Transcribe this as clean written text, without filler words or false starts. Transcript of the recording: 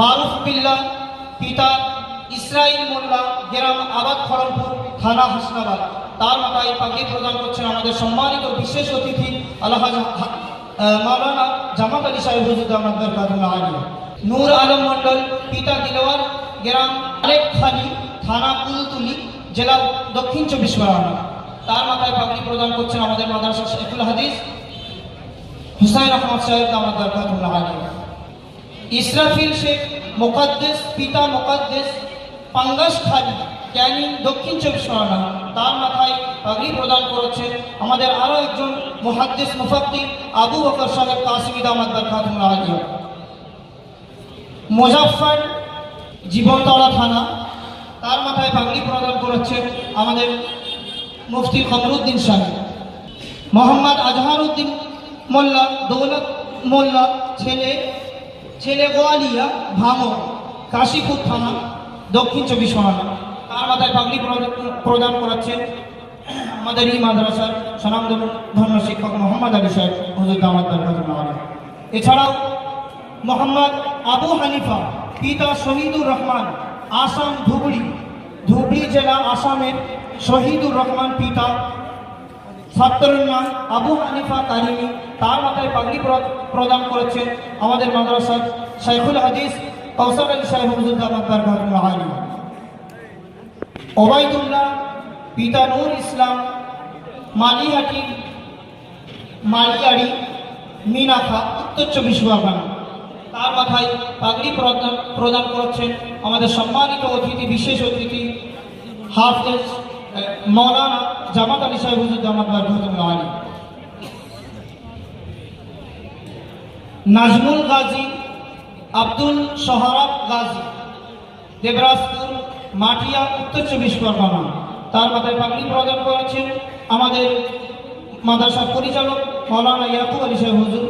মারুফ বিল্লাহ, পিতা ইসরাইল মোল্লা, গ্রাম আবাদ খড়মপুর, থানা হাসনাবাদ। তার মাথায় পাগড়ি প্রদান করছেন আমাদের সম্মানিত বিশেষ অতিথি আলহাজ মাওলানা জামাত আলী সাহেব হুজুর দামাত বরকাতুল্লাহ আলিয়া। নূর আলম মন্ডল, পিতা দিলওয়ার, গ্রাম আলেকখালী, থানা কুলতুলি, জেলা দক্ষিণ 24 পরগনা। তার মাথায় পাগড়ি প্রদান করছেন আমাদের মাদ্রাসা শেখুল হাদিস হুসাইন আহমদ সাহেব দামাত বরকাতুল্লাহ আলিয়া। ইসরাফিল শেখ মুকাদ্দেস, পিতা মুকাদ্দেস, পাঙ্গাসখালী, ক্যানিং, দক্ষিণ 24 পরগনা। তার মাথায় পাগড়ি প্রদান করেছেন আমাদের আরও একজন মুহাদ্দিস মুফাক্কিহ আবু বকর সাহেব কাসিমি দামাত বরকাতুল্লাহ আলিয়া। মুজাফফর, জীবনতলা থানা। তার মাথায় পাগড়ি প্রদান করেছেন আমাদের মুফতি খমরুদ্দিন সাহেব। মোহাম্মদ আজহারউদ্দিন মোল্লা, দৌলত মোল্লা, ছেলে গোয়ালিয়া, ভাঙর, কাশীপুর থানা, দক্ষিণ 24 পরগনা। তার মাথায় পাগড়ি প্রদান করাচ্ছেন আমাদের এই মাদ্রাসার স্বনামধন্য শিক্ষক মোহাম্মদ আলী সাহেব হুজুর দামাত বরকাতুল্লাহ আলিয়া। এছাড়াও মোহাম্মদ আবু হানিফা, পিতা শহীদুর রহমান, আসাম ধুবড়ি জেলা, আসামের শহীদুর রহমান পিতা, ছাত্রের নাম আবু হানিফা কারিমি। তার মাথায় পাগড়ি প্রদান করেছেন আমাদের মাদ্রাসার শেখুল হাদিস কৌসার আলী সাহেব হুজুর দামাত বরকাতুল্লাহ আলিয়া। ওবায়দুল্লাহ, পিতা নূর ইসলাম, মালিয়াড়ি, মিনাখা, উত্তর 24 পরগনা। তার মাথায় পাগড়ি প্রদান করেছেন আমাদের সম্মানিত অতিথি, বিশেষ অতিথি হাফেজ মাওলানা জামাত আলী সাহেব হুজুর দামাত বরকাতুল্লাহ আলিয়া। নাজমুল গাজী, আব্দুল সোহরাব গাজী, দেবরাজপুর, মাটিয়া, উত্তর 24 পরগনা। তার মাথায় পাগড়ি প্রদান করেছেন আমাদের মাদ্রাসার পরিচালক মাওলানা ইয়াকুব আলী সাহেব হুজুর